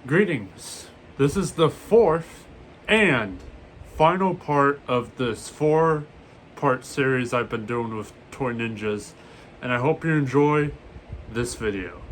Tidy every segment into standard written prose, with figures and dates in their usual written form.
Greetings. This is the fourth and final part of this four-part series I've been doing with Toy Ninjas, and I hope you enjoy this video.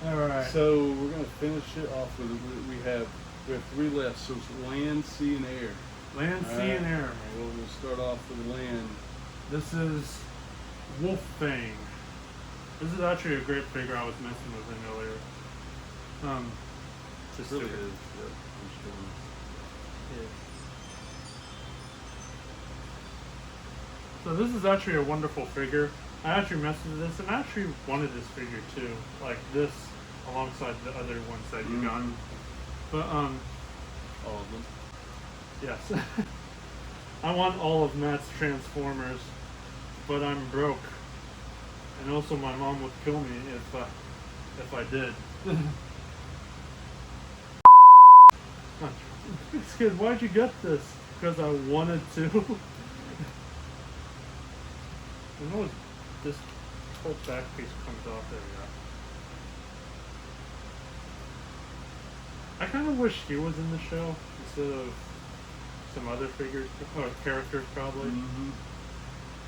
Alright. So we're gonna finish it off with we have three left. So it's land, sea, and air. Land, sea, and air. We'll start off with land. This is Wolf Fang. This is actually a great figure I was messing with him earlier. Just Really super- is. Yeah, I'm sure. So this is actually a wonderful figure. I actually messed with this, and I actually wanted this figure too, like this, alongside the other ones that you got. But All of them. yes, I want all of Matt's Transformers, but I'm broke, and also my mom would kill me if I did. Pixkid, why'd you get this? Because I wanted to. You know, this whole back piece comes off. There we go. I kind of wish he was in the show instead of some other figures or characters, probably.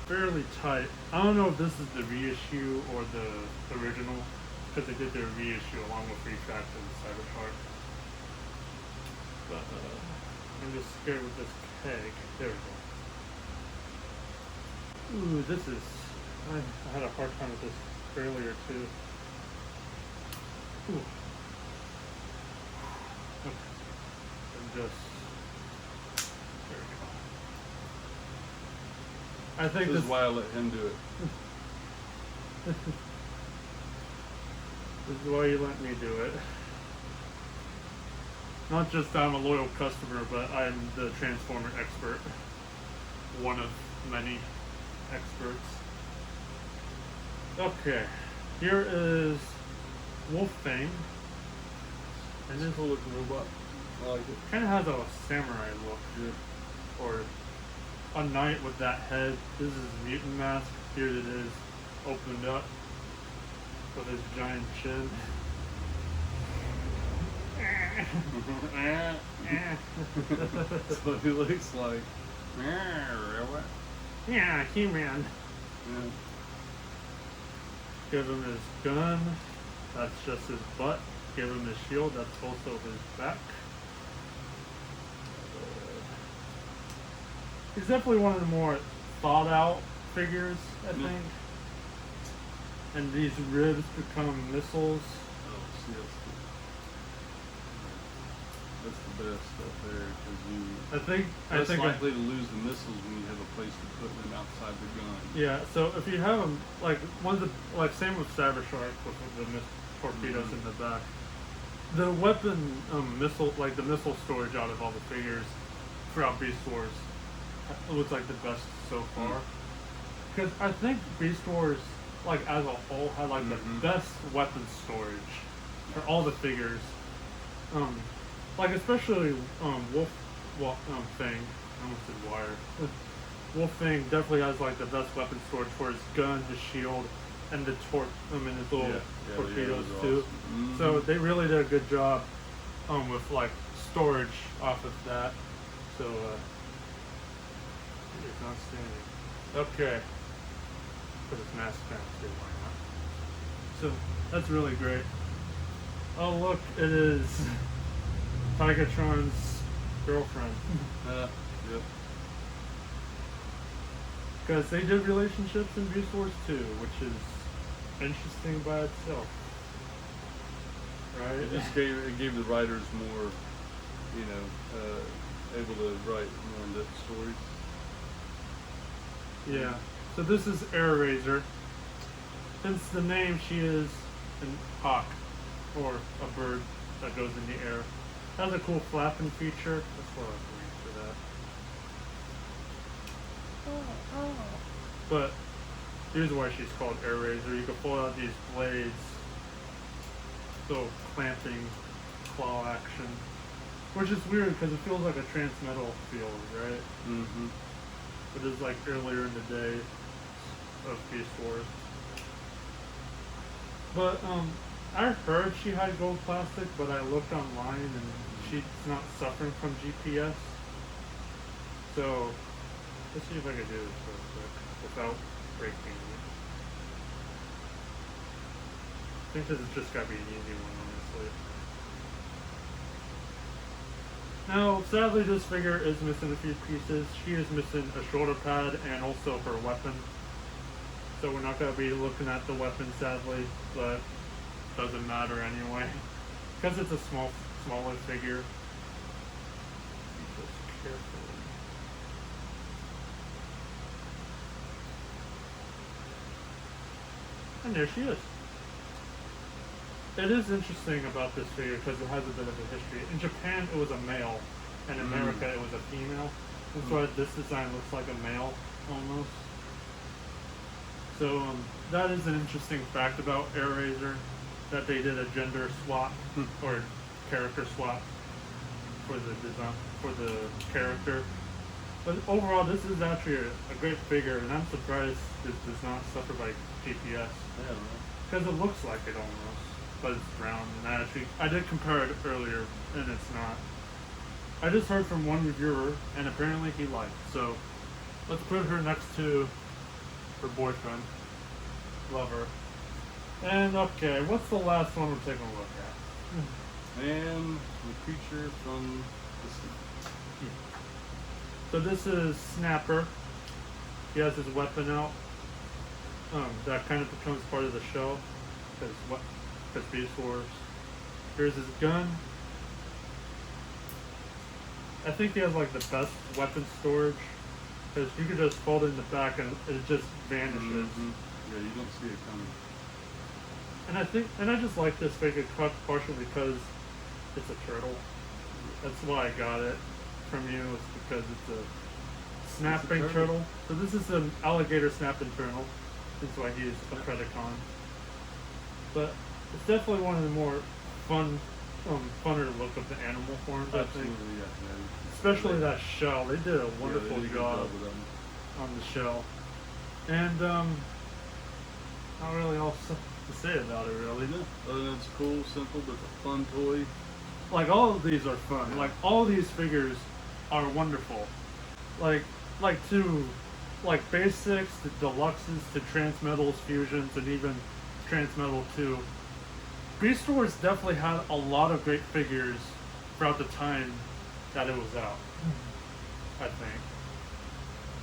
Fairly tight. I don't know if this is the reissue or the original, because they did their reissue along with Retract and Cybertruck. But I'm just scared with this keg. There we go. Ooh, this is. I had a hard time with this earlier too. Ooh. Okay. And just. There we go. I think This is why I let him do it. This is why you let me do it. Not just I'm a loyal customer, but I'm the Transformer expert. One of many experts. Okay, here is Wolf Fang. And this Cool looking robot. I like it. kind of has a samurai look. Yeah. Or a knight with that head. This is his mutant mask. Here it is, opened up with his giant chin. That's what he looks like. Yeah, He-Man. Yeah. Give him his gun. That's just his butt. Give him his shield. That's also his back. He's definitely one of the more thought out figures, I think. And these ribs become missiles. Oh, see, that's the best stuff there, because I think likely to lose the missiles when you have a place to put them outside the gun. yeah. So if you have them, like same with Cybertruck with the torpedoes in the back. The weapon missile, like the missile storage out of all the figures throughout Beast Wars, looks like the best so far. Because I think Beast Wars, like as a whole, had like the best weapon storage for all the figures. Like especially Wolf Fang. I almost said Wire. Wolf Fang definitely has like the best weapon storage for his gun, his shield, and the his little torpedoes too. Awesome. So they really did a good job with like storage off of that. So it's not standing. Okay. Put his mask down too, why not? So that's really great. Oh look, it is Tigatron's girlfriend. Yep. Because they did relationships in Beast Wars 2, which is interesting by itself. Right? It gave the writers more, able to write more in-depth stories. Yeah. So this is Air Razor. Hence the name, she is an hawk, or a bird that goes in the air. Has a cool flapping feature. That's what I was waiting for that. But here's why she's called Air Razor. You can pull out these blades, so clamping claw action, which is weird because it feels like a transmetal field, right? But it's like earlier in the day of Beast Wars. But I heard she had gold plastic, but I looked online and she's not suffering from GPS. So let's see if I can do this real quick without breaking it. I think this has just got to be an easy one, honestly. Now, sadly, this figure is missing a few pieces. She is missing a shoulder pad and also her weapon. So we're not going to be looking at the weapon, sadly, but doesn't matter anyway. Because it's a smaller figure. Just carefully. And there she is. It is interesting about this figure because it has a bit of a history. In Japan, it was a male. In America, it was a female. That's why this design looks like a male, almost. So, that is an interesting fact about AirRaiser, that they did a gender swap, or character swap, for the design, for the character. But overall, this is actually a great figure, and I'm surprised this does not suffer by GPS. Yeah, Because it looks like it almost, but it's brown. And I did compare it earlier, and it's not. I just heard from one reviewer, and apparently he liked. So let's put her next to her boyfriend, lover. And okay, what's the last one we're taking a look at? and the creature from the sea. So this is Snapper. He has his weapon out. That kind of becomes part of the show, because Beast Wars. Here's his gun. I think he has like the best weapon storage, because you can just fold it in the back and it just vanishes. Yeah, you don't see it coming. And I just like this figure partially because it's a turtle. That's why I got it from you. It's because it's a snapping turtle. turtle. So this is an alligator snapping turtle. That's why he is a Predacon. But it's definitely one of the more funner look of the animal forms, I think. Absolutely, yeah. Especially that shell. They did a Yeah, wonderful they did a good job with them. on the shell. And not really else to say about it, really. Other than it's cool, simple, but it's a fun toy. Like, all of these are fun. Like, all of these figures are wonderful. Like basics to deluxes to transmetals, fusions, and even transmetal 2. Beast Wars definitely had a lot of great figures throughout the time that it was out, I think.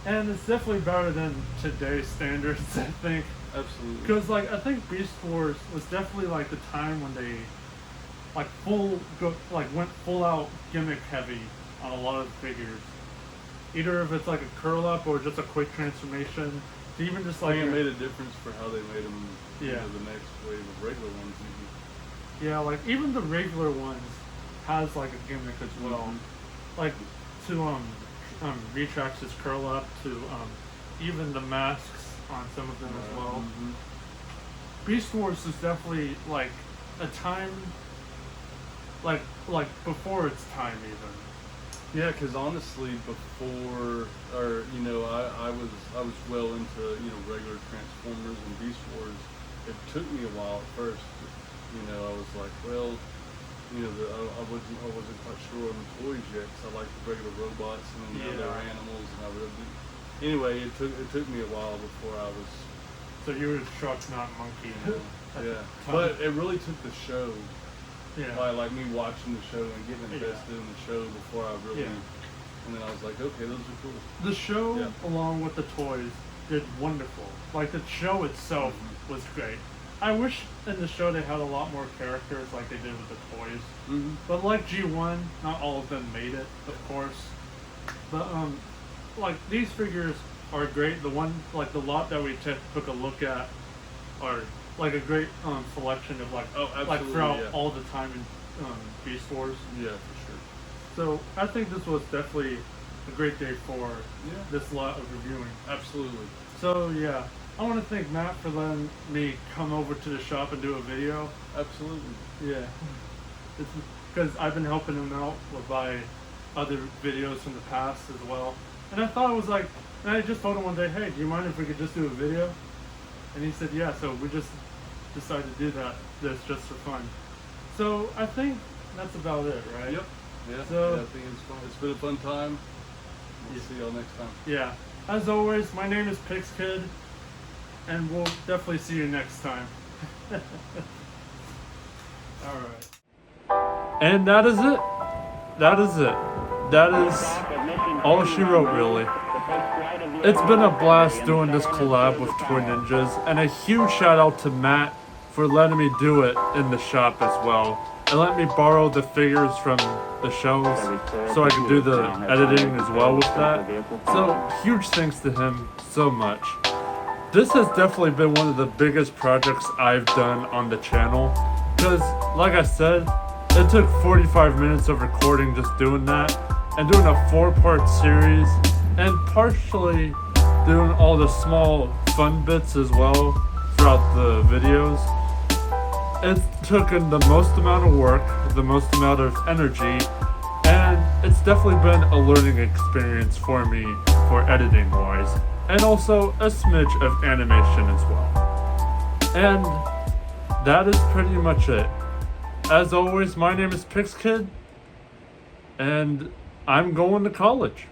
And it's definitely better than today's standards, I think. Absolutely. Because, like, I think Beast Wars was definitely, like, the time when they, like, went full out gimmick heavy on a lot of figures. Either if it's, like, a curl up or just a quick transformation, to even just, I like... think it made a difference for how they made them Yeah. into the next wave of regular ones. Yeah, like, even the regular ones has, like, a gimmick as well. Like, to, retracts his curl up, to, even the masks on some of them as well. Beast Wars is definitely like a time, like before its time even. Yeah, because honestly, before, or I was well into regular Transformers and Beast Wars. It took me a while at first. I was like, well, I wasn't quite sure on the toys yet, because I like the regular robots and then now they're animals, and I really. Anyway, it took me a while before I was. So you were Shark, not Monkey. Yeah, but it really took the show. Yeah. Like me watching the show and getting invested in the show before I really. And then I was like, okay, those are cool. The show, along with the toys, did wonderful. Like, the show itself was great. I wish in the show they had a lot more characters like they did with the toys. But like G1, not all of them made it, of course. But like, these figures are great. The lot that we took a look at are like a great selection of like throughout all the time in Beast Wars. Yeah, for sure. So I think this was definitely a great day for this lot of reviewing. Absolutely. So yeah, I want to thank Matt for letting me come over to the shop and do a video. Absolutely. Yeah, it's because I've been helping him out by other videos from the past as well. And I thought it was like, and I just told him one day, hey, do you mind if we could just do a video? And he said, yeah. So we just decide to do this just for fun. So I think that's about it, right? Yep. Yeah. So- yeah, I think it's fun. It's been a fun time. We'll see y'all next time. Yeah. As always, my name is Pixkid, and we'll definitely see you next time. All right. And that is it. That is it. That is all she wrote, really. It's been a blast doing this collab with Toy Ninjas, and a huge shout out to Matt for letting me do it in the shop as well, and let me borrow the figures from the shows so I can do the editing as well with that. So huge thanks to him so much. This has definitely been one of the biggest projects I've done on the channel, because like I said, it took 45 minutes of recording just doing that, and doing a 4-part series, and partially doing all the small fun bits as well throughout the videos. It's taken the most amount of work, the most amount of energy, and it's definitely been a learning experience for me for editing wise, and also a smidge of animation as well. And that is pretty much it. As always, my name is Pixkid, and I'm going to college.